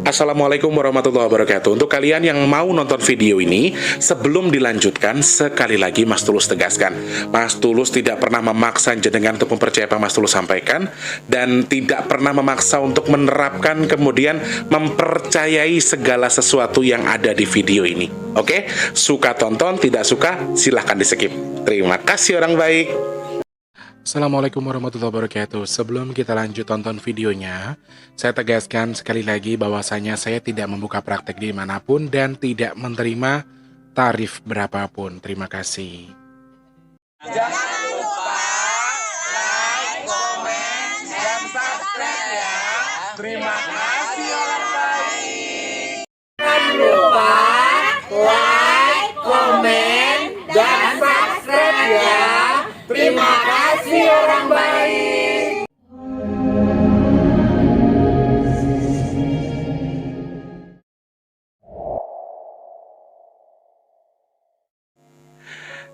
Assalamualaikum warahmatullahi wabarakatuh. Untuk kalian yang mau nonton video ini, sebelum dilanjutkan, sekali lagi Mas Tulus tegaskan, Mas Tulus tidak pernah memaksa jenengan untuk mempercayai apa Mas Tulus sampaikan, dan tidak pernah memaksa untuk menerapkan kemudian mempercayai segala sesuatu yang ada di video ini. Oke? Suka tonton, tidak suka silahkan di skip. Terima kasih orang baik. Assalamualaikum warahmatullahi wabarakatuh. Sebelum kita lanjut tonton videonya, saya tegaskan sekali lagi bahwasanya saya tidak membuka praktek dimanapun dan tidak menerima tarif berapapun. Terima kasih. Jangan lupa like, komen, dan subscribe ya. Terima kasih orang baik. Jangan lupa like, komen, dan subscribe ya. Terima kasih orang baik.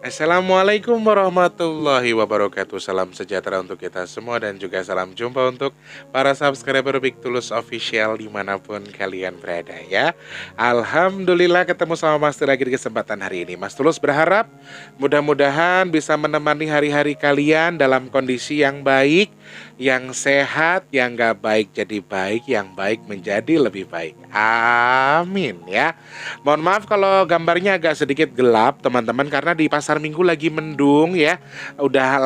Assalamualaikum warahmatullahi wabarakatuh. Salam sejahtera untuk kita semua dan juga salam jumpa untuk para subscriber Big Tulus Official dimanapun kalian berada ya. Alhamdulillah ketemu sama Mas Tulus lagi di kesempatan hari ini. Mas Tulus berharap mudah-mudahan bisa menemani hari-hari kalian dalam kondisi yang baik, yang sehat, yang gak baik jadi baik, yang baik menjadi lebih baik. Amin ya. Mohon maaf kalau gambarnya agak sedikit gelap teman-teman, karena di pasar minggu lagi mendung ya. Udah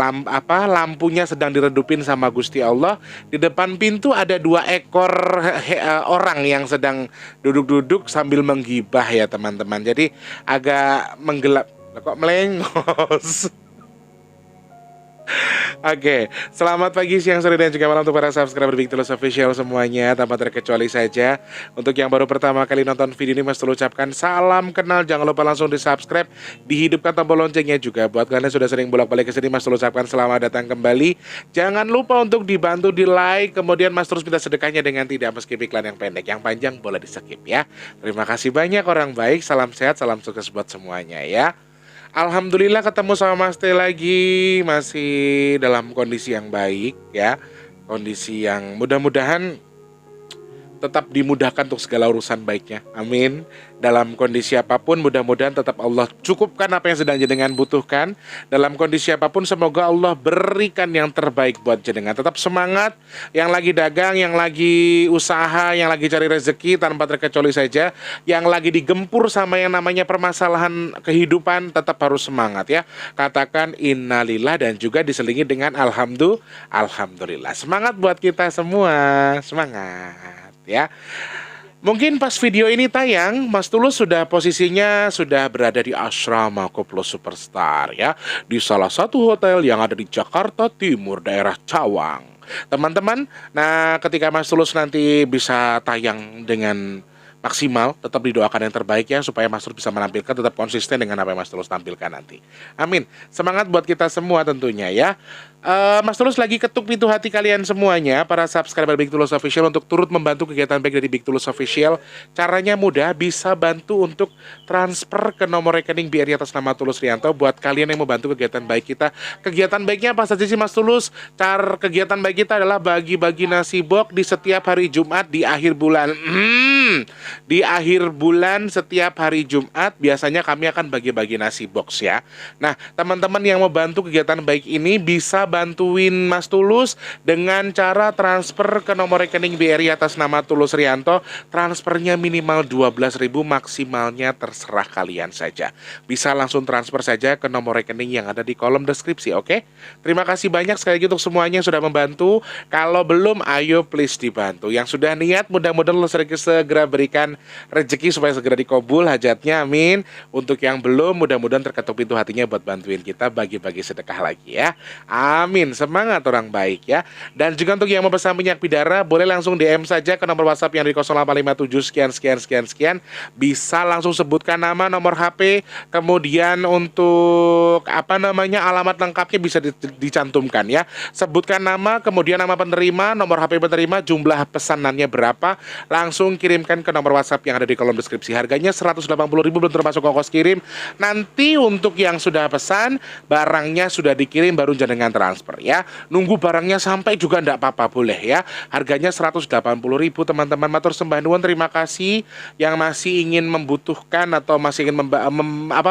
lampunya sedang diredupin sama Gusti Allah. Di depan pintu ada 2 ekor orang yang sedang duduk-duduk sambil menggibah ya teman-teman. Jadi agak menggelap. Kok melengos? Oke, selamat pagi, siang, sore, dan juga malam untuk para subscriber Big Tulus Official semuanya, tanpa terkecuali saja. Untuk yang baru pertama kali nonton video ini, Mas Tulus ucapkan salam kenal. Jangan lupa langsung di subscribe, dihidupkan tombol loncengnya juga. Buat kalian yang sudah sering bolak-balik ke sini, Mas Tulus ucapkan selamat datang kembali. Jangan lupa untuk dibantu di like, kemudian Mas Tulus minta sedekahnya dengan tidak meskip iklan yang pendek. Yang panjang boleh di skip ya. Terima kasih banyak orang baik, salam sehat, salam sukses buat semuanya ya. Alhamdulillah ketemu sama Mas T lagi, masih dalam kondisi yang baik ya. Kondisi yang mudah-mudahan tetap dimudahkan untuk segala urusan baiknya. Amin. Dalam kondisi apapun mudah-mudahan tetap Allah cukupkan apa yang sedang jenengan butuhkan. Dalam kondisi apapun semoga Allah berikan yang terbaik buat jenengan. Tetap semangat, yang lagi dagang, yang lagi usaha, yang lagi cari rezeki tanpa terkecuali saja. Yang lagi digempur sama yang namanya permasalahan kehidupan, tetap harus semangat ya. Katakan innalillah dan juga diselingi dengan alhamdulillah. Semangat buat kita semua. Semangat ya. Mungkin pas video ini tayang, Mas Tulus posisinya sudah berada di asrama Koplo Superstar ya, di salah satu hotel yang ada di Jakarta Timur, daerah Cawang. Teman-teman, nah ketika Mas Tulus nanti bisa tayang dengan maksimal, tetap didoakan yang terbaik ya, supaya Mas Tulus bisa menampilkan, tetap konsisten dengan apa yang Mas Tulus tampilkan nanti. Amin. Semangat buat kita semua tentunya ya. Mas Tulus lagi ketuk pintu hati kalian semuanya, para subscriber Big Tulus Official, untuk turut membantu kegiatan baik dari Big Tulus Official. Caranya mudah, bisa bantu untuk transfer ke nomor rekening BRI atas nama Tulus Rianto. Buat kalian yang mau bantu kegiatan baik kita, kegiatan baiknya apa saja sih Mas Tulus? Kegiatan baik kita adalah bagi-bagi nasi box di setiap hari Jumat di akhir bulan. Di akhir bulan setiap hari Jumat biasanya kami akan bagi-bagi nasi box ya. Nah, teman-teman yang mau bantu kegiatan baik ini bisa bantuin Mas Tulus dengan cara transfer ke nomor rekening BRI atas nama Tulus Rianto. Transfernya minimal 12.000, maksimalnya terserah kalian saja. Bisa langsung transfer saja ke nomor rekening yang ada di kolom deskripsi, oke? Terima kasih banyak sekali lagi untuk semuanya yang sudah membantu. Kalau belum, ayo please dibantu. Yang sudah niat, mudah-mudahan Allah segera berikan rezeki supaya segera dikabul hajatnya, amin. Untuk yang belum, mudah-mudahan terketuk pintu hatinya buat bantuin kita bagi-bagi sedekah lagi ya. Amin, semangat orang baik ya. Dan juga untuk yang mau pesan minyak bidara, boleh langsung DM saja ke nomor WhatsApp yang di 0857 sekian. Bisa langsung sebutkan nama, nomor HP, kemudian untuk alamat lengkapnya bisa dicantumkan ya. Sebutkan nama, kemudian nama penerima, nomor HP penerima, jumlah pesanannya berapa, langsung kirimkan kirimkan ke nomor WhatsApp yang ada di kolom deskripsi. Harganya 180.000 belum termasuk ongkos kirim. Nanti untuk yang sudah pesan, barangnya sudah dikirim baru jenengan transfer ya. Nunggu barangnya sampai juga enggak apa-apa, boleh ya. Harganya 180.000 teman-teman. Matur sembah nuwun, terima kasih yang masih ingin membutuhkan atau masih ingin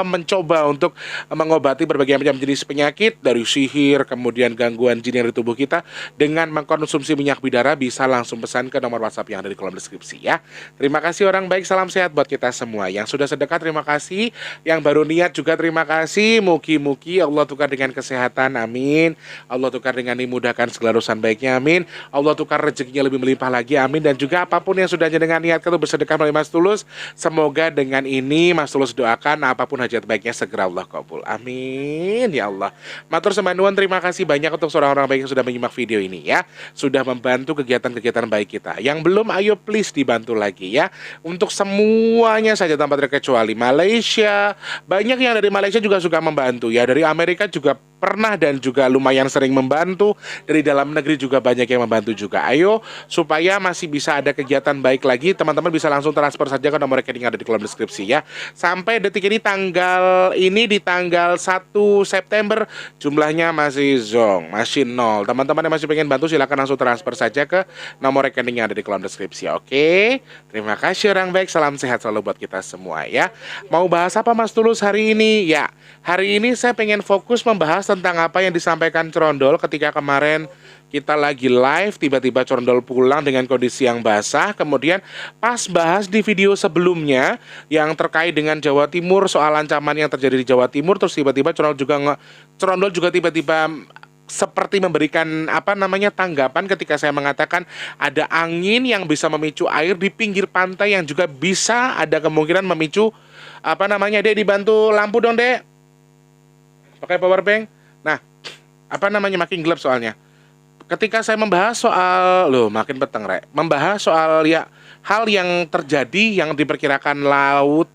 mencoba untuk mengobati berbagai macam jenis penyakit dari sihir, kemudian gangguan jin yang di tubuh kita dengan mengkonsumsi minyak bidara, bisa langsung pesan ke nomor WhatsApp yang ada di kolom deskripsi ya. Terima kasih orang baik, salam sehat buat kita semua. Yang sudah sedekah terima kasih, yang baru niat juga terima kasih. Mugi-mugi Allah tukar dengan kesehatan, amin. Allah tukar dengan dimudahkan segala urusan baiknya, amin. Allah tukar rezekinya lebih melimpah lagi, amin. Dan juga apapun yang sudah dengan niat itu bersedekah melalui Mas Tulus, semoga dengan ini Mas Tulus doakan apapun hajat baiknya segera Allah kabul, amin ya Allah. Matur sembah nuwun, terima kasih banyak untuk orang-orang baik yang sudah menyimak video ini ya, sudah membantu kegiatan-kegiatan baik kita. Yang belum, ayo please dibantu lagi ya. Untuk semuanya saja tanpa terkecuali. Malaysia, banyak yang dari Malaysia juga suka membantu ya. Dari Amerika juga pernah dan juga lumayan sering membantu. Dari dalam negeri juga banyak yang membantu juga. Ayo, supaya masih bisa ada kegiatan baik lagi, teman-teman bisa langsung transfer saja ke nomor rekening yang ada di kolom deskripsi ya. Sampai detik ini di tanggal 1 September jumlahnya masih zong, masih nol. Teman-teman yang masih pengen bantu silakan langsung transfer saja ke nomor rekening yang ada di kolom deskripsi. Oke, terima kasih orang baik, salam sehat selalu buat kita semua ya. Mau bahas apa Mas Tulus hari ini? Ya, hari ini saya pengen fokus membahas tentang apa yang disampaikan Cerondol ketika kemarin kita lagi live, tiba-tiba Cerondol pulang dengan kondisi yang basah. Kemudian pas bahas di video sebelumnya yang terkait dengan Jawa Timur, soal ancaman yang terjadi di Jawa Timur, terus tiba-tiba Cerondol juga tiba-tiba seperti memberikan tanggapan ketika saya mengatakan ada angin yang bisa memicu air di pinggir pantai yang juga bisa ada kemungkinan memicu Dek, dibantu lampu dong Dek, pakai power bank. Nah, makin gelap soalnya. Ketika saya membahas soal, makin peteng rek, membahas soal ya hal yang terjadi yang diperkirakan laut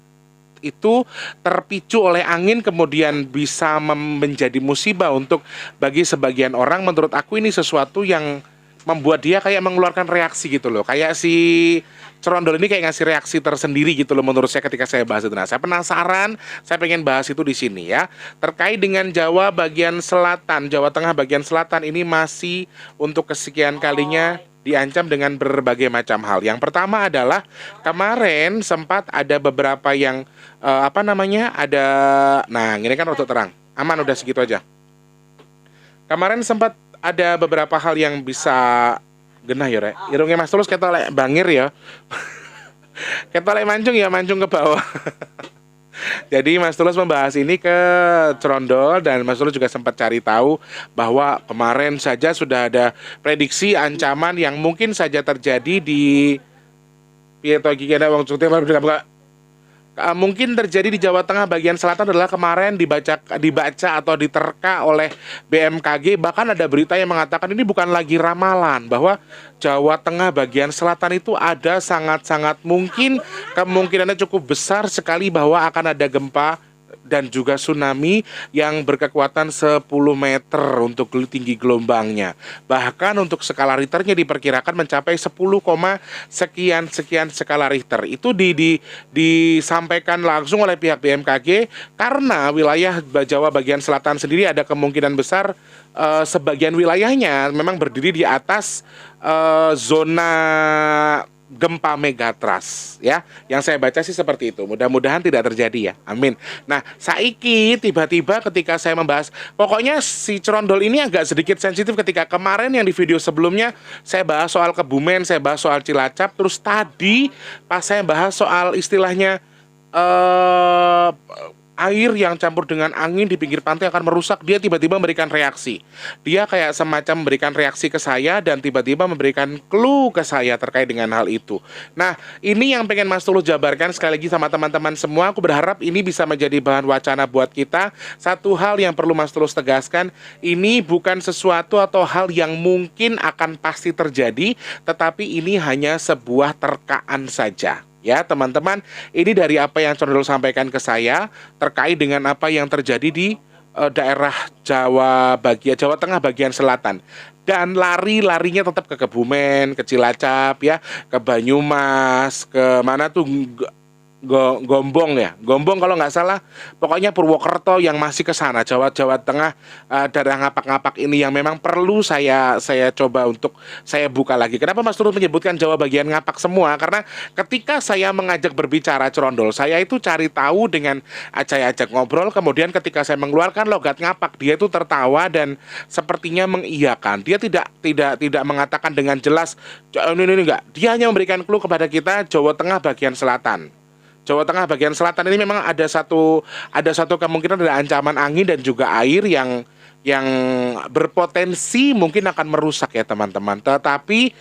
itu terpicu oleh angin kemudian bisa menjadi musibah untuk bagi sebagian orang. Menurut aku ini sesuatu yang membuat dia kayak mengeluarkan reaksi gitu loh. Kayak si Cerondol ini kayak ngasih reaksi tersendiri gitu loh menurut saya ketika saya bahas itu. Nah, saya penasaran, saya pengen bahas itu di sini ya. Terkait dengan Jawa bagian selatan, Jawa Tengah bagian selatan ini masih untuk kesekian kalinya diancam dengan berbagai macam hal. Yang pertama adalah kemarin sempat ada beberapa yang ini kan rada terang. Aman, udah segitu aja. Kemarin sempat ada beberapa hal yang bisa genah ya rek. Irungnya Mas Tulus kita lek bangir ya. Kita lek mancung ke bawah. Jadi Mas Tulus membahas ini ke Cerondol dan Mas Tulus juga sempat cari tahu bahwa kemarin saja sudah ada prediksi ancaman yang mungkin saja terjadi di mungkin terjadi di Jawa Tengah bagian selatan adalah kemarin dibaca atau diterka oleh BMKG. Bahkan ada berita yang mengatakan ini bukan lagi ramalan, bahwa Jawa Tengah bagian selatan itu ada sangat-sangat mungkin, kemungkinannya cukup besar sekali bahwa akan ada gempa dan juga tsunami yang berkekuatan 10 meter untuk tinggi gelombangnya. Bahkan untuk skala Richternya diperkirakan mencapai 10, sekian skala Richter. Itu disampaikan langsung oleh pihak BMKG karena wilayah Jawa bagian selatan sendiri ada kemungkinan besar sebagian wilayahnya memang berdiri di atas zona gempa megatrust ya. Yang saya baca sih seperti itu. Mudah-mudahan tidak terjadi ya. Amin. Nah, saiki tiba-tiba ketika saya membahas, pokoknya si Cerondol ini agak sedikit sensitif ketika kemarin yang di video sebelumnya saya bahas soal Kebumen, saya bahas soal Cilacap, terus tadi pas saya bahas soal istilahnya air yang campur dengan angin di pinggir pantai akan merusak, dia tiba-tiba memberikan reaksi. Dia kayak semacam memberikan reaksi ke saya dan tiba-tiba memberikan clue ke saya terkait dengan hal itu. Nah, ini yang pengen Mas Tulus jabarkan sekali lagi sama teman-teman semua. Aku berharap ini bisa menjadi bahan wacana buat kita. Satu hal yang perlu Mas Tulus tegaskan, ini bukan sesuatu atau hal yang mungkin akan pasti terjadi, tetapi ini hanya sebuah terkaan saja. Ya teman-teman, ini dari apa yang Cerondol sampaikan ke saya terkait dengan apa yang terjadi di daerah Jawa Tengah bagian selatan. Dan larinya tetap ke Kebumen, ke Cilacap ya, ke Banyumas, ke mana tuh, Gombong ya, Gombong kalau nggak salah, pokoknya Purwokerto yang masih ke sana, Jawa Tengah, daerah ngapak-ngapak ini yang memang perlu saya coba untuk saya buka lagi. Kenapa Mas Turut menyebutkan Jawa bagian ngapak semua? Karena ketika saya mengajak berbicara Cerondol, saya itu cari tahu dengan ajak ngobrol, kemudian ketika saya mengeluarkan logat ngapak, dia itu tertawa dan sepertinya mengiyakan. Dia tidak mengatakan dengan jelas ini enggak. Dia hanya memberikan clue kepada kita Jawa Tengah bagian selatan. Jawa Tengah bagian selatan ini memang ada satu kemungkinan ada ancaman angin dan juga air yang berpotensi mungkin akan merusak ya teman-teman. Tetapi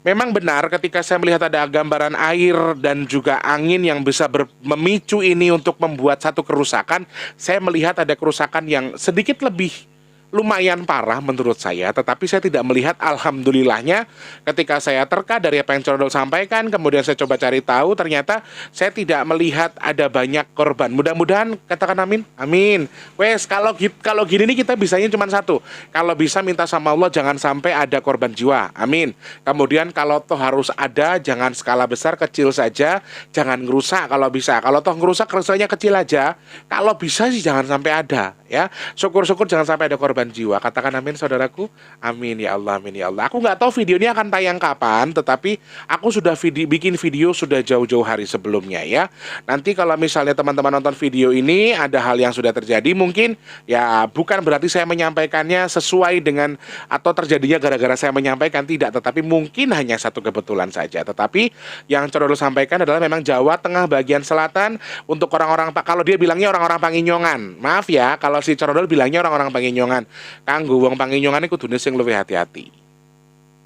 memang benar ketika saya melihat ada gambaran air dan juga angin yang bisa memicu ini untuk membuat satu kerusakan, saya melihat ada kerusakan yang sedikit lebih lumayan parah menurut saya, tetapi saya tidak melihat alhamdulillahnya ketika saya terka dari apa yang Cerondol sampaikan, kemudian saya coba cari tahu, ternyata saya tidak melihat ada banyak korban. Mudah-mudahan katakan amin, amin. Wes kalau gini nih kita bisanya cuma satu, kalau bisa minta sama Allah jangan sampai ada korban jiwa, amin. Kemudian kalau toh harus ada, jangan skala besar, kecil saja, jangan ngerusak kalau bisa. Kalau toh ngerusak rusaknya kecil aja, kalau bisa sih jangan sampai ada ya. Syukur-syukur jangan sampai ada korban jiwa. Katakan amin saudaraku. Amin ya Allah, amin ya Allah. Aku nggak tahu video ini akan tayang kapan, tetapi aku sudah bikin video sudah jauh-jauh hari sebelumnya ya. Nanti kalau misalnya teman-teman nonton video ini ada hal yang sudah terjadi, mungkin ya bukan berarti saya menyampaikannya sesuai dengan atau terjadinya gara-gara saya menyampaikan, tidak, tetapi mungkin hanya satu kebetulan saja. Tetapi yang Cerondol sampaikan adalah memang Jawa Tengah bagian selatan untuk orang-orang, kalau dia bilangnya orang-orang Panginyongan. Maaf ya kalau si Cerondol bilangnya orang-orang Panginyongan. Kanggo wong Panginyongan iku kudune sing luwih hati-hati.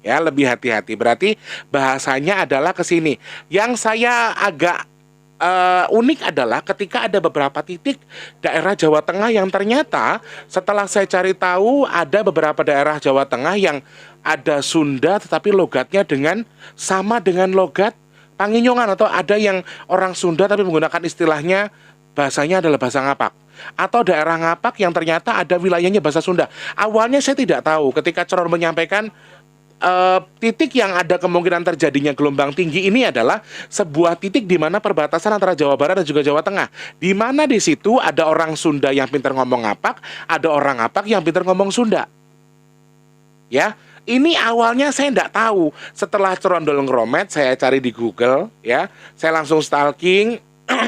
Ya, lebih hati-hati. Berarti bahasanya adalah ke sini. Yang saya agak unik adalah ketika ada beberapa titik daerah Jawa Tengah yang ternyata setelah saya cari tahu ada beberapa daerah Jawa Tengah yang ada Sunda tetapi logatnya sama dengan logat Panginyongan, atau ada yang orang Sunda tapi menggunakan istilahnya bahasanya adalah bahasa ngapak, atau daerah ngapak yang ternyata ada wilayahnya bahasa Sunda. Awalnya saya tidak tahu ketika Cerondol menyampaikan titik yang ada kemungkinan terjadinya gelombang tinggi ini adalah sebuah titik di mana perbatasan antara Jawa Barat dan juga Jawa Tengah, di mana di situ ada orang Sunda yang pintar ngomong ngapak, ada orang ngapak yang pintar ngomong Sunda. Ya, ini awalnya saya tidak tahu. Setelah Cerondol ngeromet, saya cari di Google, ya, saya langsung stalking.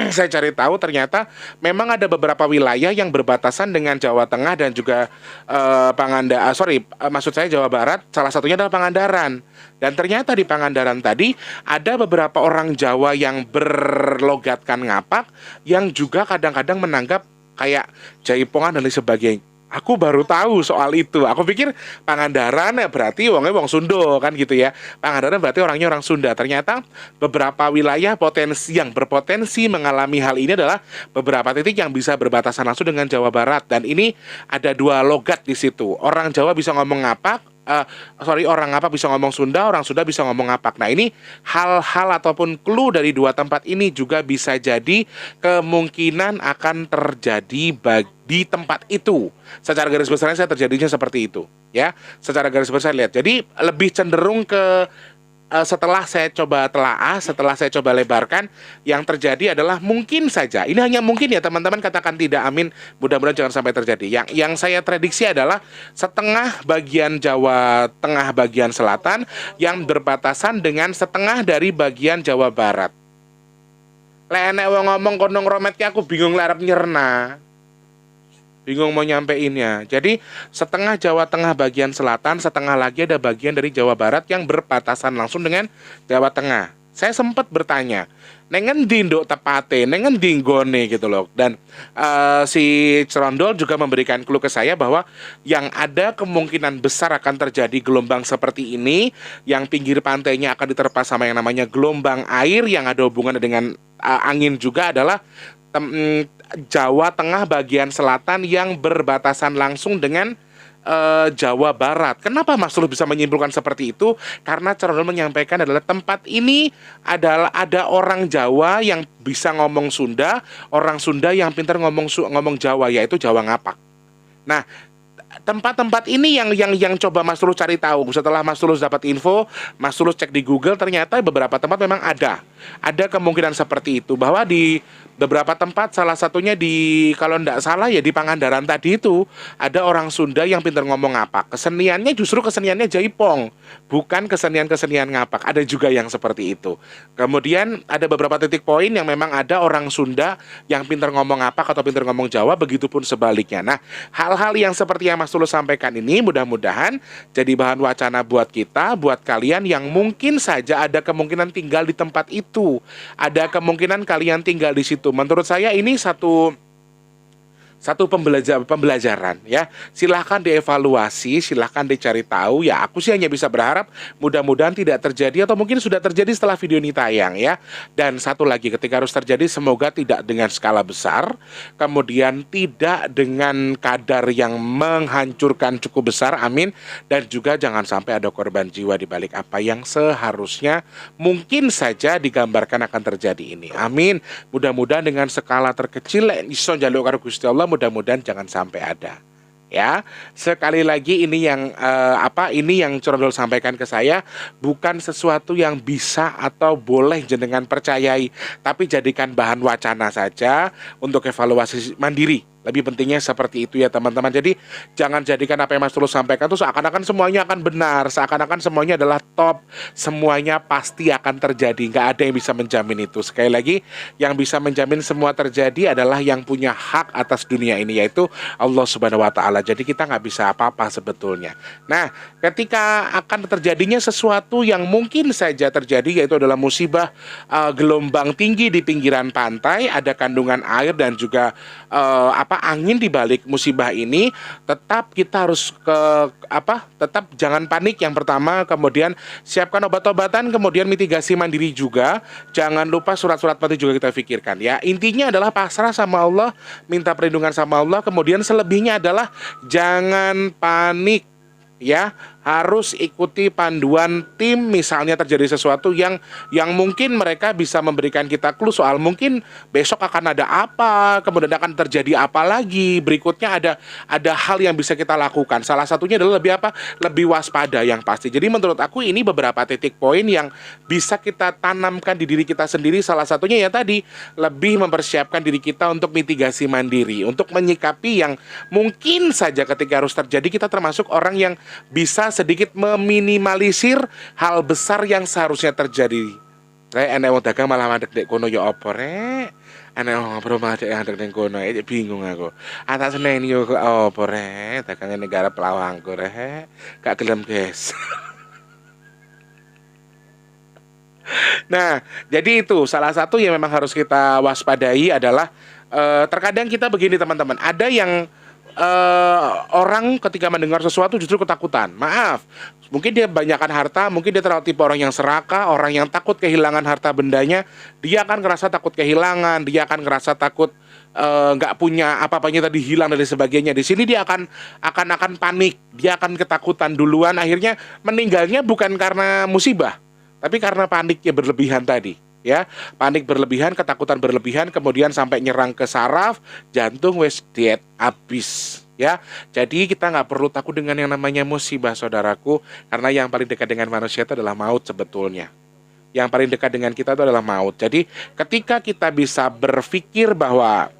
Saya cari tahu ternyata memang ada beberapa wilayah yang berbatasan dengan Jawa Tengah dan juga maksud saya Jawa Barat. Salah satunya adalah Pangandaran. Dan ternyata di Pangandaran tadi ada beberapa orang Jawa yang berlogatkan ngapak, yang juga kadang-kadang menanggap kayak jaipongan dan lain sebagainya. Aku baru tahu soal itu. Aku pikir Pangandaran ya berarti wongnya wong Sunda kan gitu ya. Pangandaran berarti orangnya orang Sunda. Ternyata beberapa wilayah yang berpotensi mengalami hal ini adalah beberapa titik yang bisa berbatasan langsung dengan Jawa Barat. Dan ini ada dua logat di situ. Orang Jawa bisa ngomong ngapak, orang ngapak bisa ngomong Sunda, orang Sunda bisa ngomong ngapak. Nah, ini hal-hal ataupun clue dari dua tempat ini juga bisa jadi kemungkinan akan terjadi di tempat itu. Secara garis besarnya saya terjadinya seperti itu, ya. Secara garis besar lihat. Jadi lebih cenderung ke setelah saya coba telaah, setelah saya coba lebarkan, yang terjadi adalah mungkin saja, ini hanya mungkin ya teman-teman, katakan tidak amin, mudah-mudahan jangan sampai terjadi. Yang saya prediksi adalah setengah bagian Jawa Tengah bagian selatan yang berbatasan dengan setengah dari bagian Jawa Barat. Nek wong ngomong kono ngrometke aku bingung larap nyerna. Bingung mau nyampeinnya. Jadi setengah Jawa Tengah bagian selatan, setengah lagi ada bagian dari Jawa Barat yang berbatasan langsung dengan Jawa Tengah. Saya sempat bertanya, nengen ndok tepate, nengen dinggone gitu loh. Dan si Cerondol juga memberikan clue ke saya bahwa yang ada kemungkinan besar akan terjadi gelombang seperti ini, yang pinggir pantainya akan diterpa sama yang namanya gelombang air yang ada hubungannya dengan angin juga adalah Jawa Tengah bagian selatan yang berbatasan langsung dengan Jawa Barat. Kenapa Mas Tulus bisa menyimpulkan seperti itu? Karena Cerondol menyampaikan adalah tempat ini adalah ada orang Jawa yang bisa ngomong Sunda, orang Sunda yang pintar ngomong Jawa, yaitu Jawa ngapak. Nah, tempat-tempat ini yang coba Mas Tulus cari tahu. Setelah Mas Tulus dapat info, Mas Tulus cek di Google, ternyata beberapa tempat memang ada kemungkinan seperti itu, bahwa di beberapa tempat, salah satunya di, kalau ndak salah ya di Pangandaran tadi itu, ada orang Sunda yang pintar ngomong ngapak. Keseniannya justru keseniannya jaipong, bukan kesenian-kesenian ngapak. Ada juga yang seperti itu. Kemudian ada beberapa titik poin yang memang ada orang Sunda yang pintar ngomong ngapak atau pintar ngomong Jawa, begitupun sebaliknya. Nah, hal-hal yang seperti yang Mas Tulus sampaikan ini mudah-mudahan jadi bahan wacana buat kita, buat kalian yang mungkin saja ada kemungkinan tinggal di tempat itu, ada kemungkinan kalian tinggal di situ. Menurut saya ini satu pembelajaran ya. Silahkan dievaluasi, silahkan dicari tahu ya. Aku sih hanya bisa berharap mudah-mudahan tidak terjadi, atau mungkin sudah terjadi setelah video ini tayang ya. Dan satu lagi, ketika harus terjadi, semoga tidak dengan skala besar, kemudian tidak dengan kadar yang menghancurkan cukup besar, amin. Dan juga jangan sampai ada korban jiwa di balik apa yang seharusnya mungkin saja digambarkan akan terjadi ini, amin. Mudah-mudahan dengan skala terkecil iso njaluk karo Gusti Allah, mudah-mudahan jangan sampai ada. Ya, sekali lagi ini yang ini yang Corondol sampaikan ke saya bukan sesuatu yang bisa atau boleh jenengan percayai, tapi jadikan bahan wacana saja untuk evaluasi mandiri. Lebih pentingnya seperti itu ya teman-teman. Jadi jangan jadikan apa yang Mas Tulus sampaikan itu seakan-akan semuanya akan benar, seakan-akan semuanya adalah top, semuanya pasti akan terjadi. Nggak ada yang bisa menjamin itu. Sekali lagi, yang bisa menjamin semua terjadi adalah yang punya hak atas dunia ini, yaitu Allah Subhanahu wa Ta'ala. Jadi kita nggak bisa apa-apa sebetulnya. Nah, ketika akan terjadinya sesuatu yang mungkin saja terjadi, yaitu adalah musibah gelombang tinggi di pinggiran pantai, ada kandungan air dan juga angin di balik musibah ini, tetap kita harus tetap jangan panik yang pertama, kemudian siapkan obat-obatan, kemudian mitigasi mandiri juga. Jangan lupa surat-surat penting juga kita pikirkan ya. Intinya adalah pasrah sama Allah, minta perlindungan sama Allah, kemudian selebihnya adalah jangan panik ya. Harus ikuti panduan tim. Misalnya terjadi sesuatu yang mungkin mereka bisa memberikan kita clue soal mungkin besok akan ada apa, kemudian akan terjadi apa lagi, berikutnya ada hal yang bisa kita lakukan. Salah satunya adalah lebih waspada yang pasti. Jadi menurut aku ini beberapa titik poin yang bisa kita tanamkan di diri kita sendiri. Salah satunya ya tadi, lebih mempersiapkan diri kita untuk mitigasi mandiri, untuk menyikapi yang mungkin saja ketika harus terjadi, kita termasuk orang yang bisa sedikit meminimalisir hal besar yang seharusnya terjadi. Saya enek wong dagang malah mandek dek kono ya apa rek? Enek wong ngobrol malah dek mandek ning kono, bingung aku. Atas seneni yo apa rek? Dagange negara pelawangku rek. Gak gelem, guys. Nah, jadi itu salah satu yang memang harus kita waspadai adalah terkadang kita begini teman-teman, ada yang orang ketika mendengar sesuatu justru ketakutan. Maaf, mungkin dia banyakkan harta, mungkin dia terlalu tipe orang yang serakah, orang yang takut kehilangan harta bendanya. Dia akan ngerasa takut kehilangan, dia akan ngerasa takut nggak punya apa-apanya tadi, hilang dan sebagainya. Di sini dia akan panik, dia akan ketakutan duluan. Akhirnya meninggalnya bukan karena musibah, tapi karena paniknya berlebihan tadi. Ya, panik berlebihan, ketakutan berlebihan, kemudian sampai nyerang ke saraf, jantung wes dead, abis. Ya, jadi kita nggak perlu takut dengan yang namanya musibah, saudaraku, karena yang paling dekat dengan manusia itu adalah maut sebetulnya. Yang paling dekat dengan kita itu adalah maut. Jadi ketika kita bisa berpikir bahwa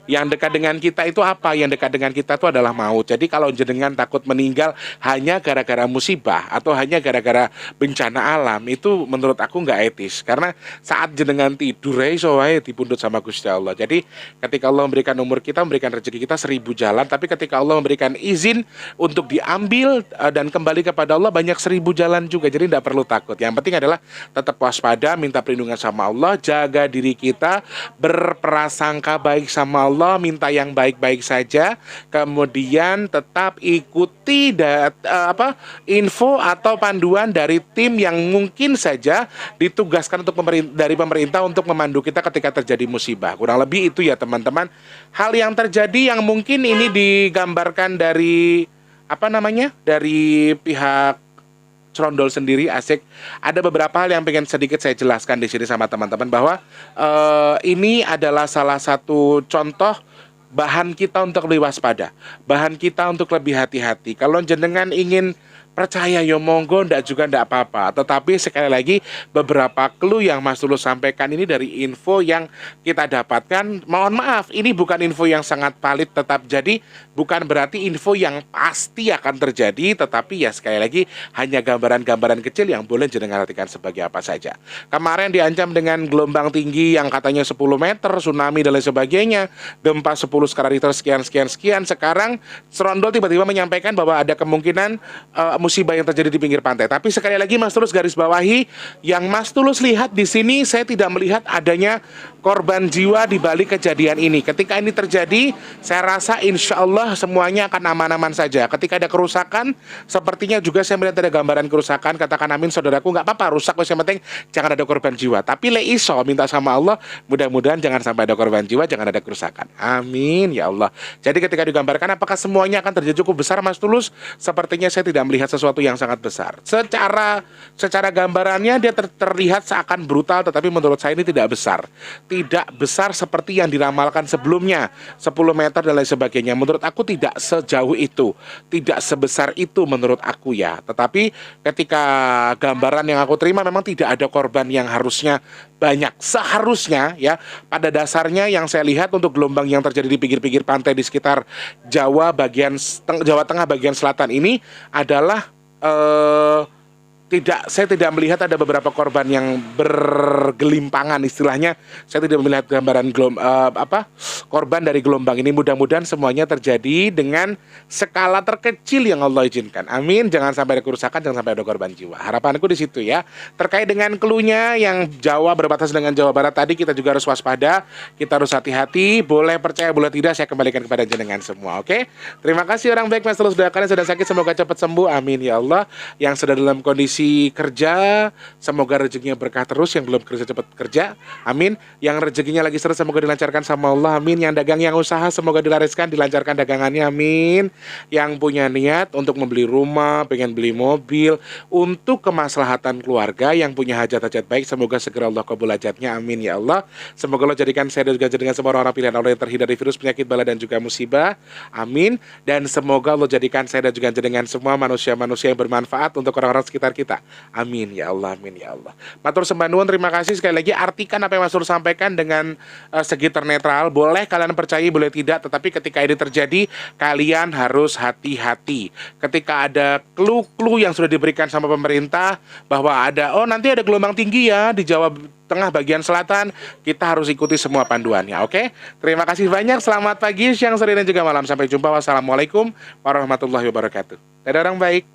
yang dekat dengan kita itu apa? Yang dekat dengan kita itu adalah maut. Jadi kalau jenengan takut meninggal hanya gara-gara musibah atau hanya gara-gara bencana alam, itu menurut aku nggak etis. Karena saat jenengan tidur iso wae dipundhut sama Gusti Allah. Jadi ketika Allah memberikan umur kita, memberikan rezeki kita 1000 jalan, tapi ketika Allah memberikan izin untuk diambil dan kembali kepada Allah, banyak 1000 jalan juga. Jadi tidak perlu takut. Yang penting adalah tetap waspada, minta perlindungan sama Allah, jaga diri kita, berprasangka baik sama Allah, minta yang baik-baik saja, kemudian tetap ikuti info atau panduan dari tim yang mungkin saja ditugaskan dari pemerintah untuk memandu kita ketika terjadi musibah. Kurang lebih itu ya teman-teman. Hal yang terjadi yang mungkin ini digambarkan dari dari pihak Corondol sendiri, asik. Ada beberapa hal yang pengen sedikit saya jelaskan di sini sama teman-teman, bahwa ini adalah salah satu contoh bahan kita untuk lebih waspada, bahan kita untuk lebih hati-hati. Kalau jenengan ingin percaya ya monggo, ndak juga ndak apa-apa. Tetapi sekali lagi beberapa clue yang Mas Tulus sampaikan ini dari info yang kita dapatkan. Mohon maaf, ini bukan info yang sangat valid tetap jadi, bukan berarti info yang pasti akan terjadi, tetapi ya sekali lagi hanya gambaran-gambaran kecil yang boleh jenengan artikan sebagai apa saja. Kemarin diancam dengan gelombang tinggi yang katanya 10 meter, tsunami dan lain sebagainya, gempa 10 skala Richter sekian. Sekarang Serondol tiba-tiba menyampaikan bahwa ada kemungkinan musibah yang terjadi di pinggir pantai. Tapi sekali lagi Mas Tulus garis bawahi, yang Mas Tulus lihat di sini, saya tidak melihat adanya korban jiwa di balik kejadian ini. Ketika ini terjadi, saya rasa insya Allah semuanya akan aman-aman saja. Ketika ada kerusakan, sepertinya juga saya melihat ada gambaran kerusakan. Katakan amin saudaraku, nggak apa-apa rusak, yang penting jangan ada korban jiwa. Tapi leiso minta sama Allah, mudah-mudahan jangan sampai ada korban jiwa, jangan ada kerusakan. Amin ya Allah. Jadi ketika digambarkan apakah semuanya akan terjadi cukup besar Mas Tulus? Sepertinya saya tidak melihat sesuatu yang sangat besar. Secara gambarannya dia terlihat seakan brutal, tetapi menurut saya ini tidak besar. Tidak besar seperti yang diramalkan sebelumnya, 10 meter dan lain sebagainya. Menurut aku tidak sejauh itu, tidak sebesar itu menurut aku ya. Tetapi ketika gambaran yang aku terima memang tidak ada korban yang harusnya banyak. Seharusnya ya, pada dasarnya yang saya lihat untuk gelombang yang terjadi di pinggir-pinggir pantai di sekitar Jawa Tengah bagian selatan ini adalah saya tidak melihat ada beberapa korban yang bergelimpangan istilahnya. Saya tidak melihat gambaran korban dari gelombang ini. Mudah-mudahan semuanya terjadi dengan skala terkecil yang Allah izinkan. Amin. Jangan sampai ada kerusakan, jangan sampai ada korban jiwa. Harapanku di situ ya. Terkait dengan clue-nya yang Jawa berbatasan dengan Jawa Barat tadi, kita juga harus waspada, kita harus hati-hati. Boleh percaya, boleh tidak, saya kembalikan kepada jenengan semua. Oke. Terima kasih orang baik Mas Tulus, doakan yang sudah sakit semoga cepat sembuh. Amin ya Allah. Yang sudah dalam kondisi kerja, semoga rezekinya berkah terus. Yang belum kerja cepat kerja, amin. Yang rezekinya lagi seru semoga dilancarkan sama Allah, amin. Yang dagang, yang usaha semoga dilariskan, dilancarkan dagangannya, amin. Yang punya niat untuk membeli rumah, pengen beli mobil untuk kemaslahatan keluarga, yang punya hajat-hajat baik semoga segera Allah kabul hajatnya, amin ya Allah. Semoga Allah jadikan saya dan juga jadikan semua orang pilihan Allah yang terhindar dari virus, penyakit, bala dan juga musibah, amin. Dan semoga Allah jadikan saya dan juga jadikan semua manusia-manusia yang bermanfaat untuk orang-orang sekitar kita. Amin ya Allah, amin ya Allah. Matur sembah nuwun, terima kasih sekali lagi. Artikan apa yang Mas Tulus sampaikan dengan segi netral. Boleh kalian percaya, boleh tidak, tetapi ketika ini terjadi kalian harus hati-hati. Ketika ada clue-clue yang sudah diberikan sama pemerintah bahwa ada nanti ada gelombang tinggi ya di Jawa Tengah bagian selatan, kita harus ikuti semua panduannya. Oke? Terima kasih banyak. Selamat pagi, siang, sore dan juga malam. Sampai jumpa. Wassalamualaikum warahmatullahi wabarakatuh. Dadah orang baik.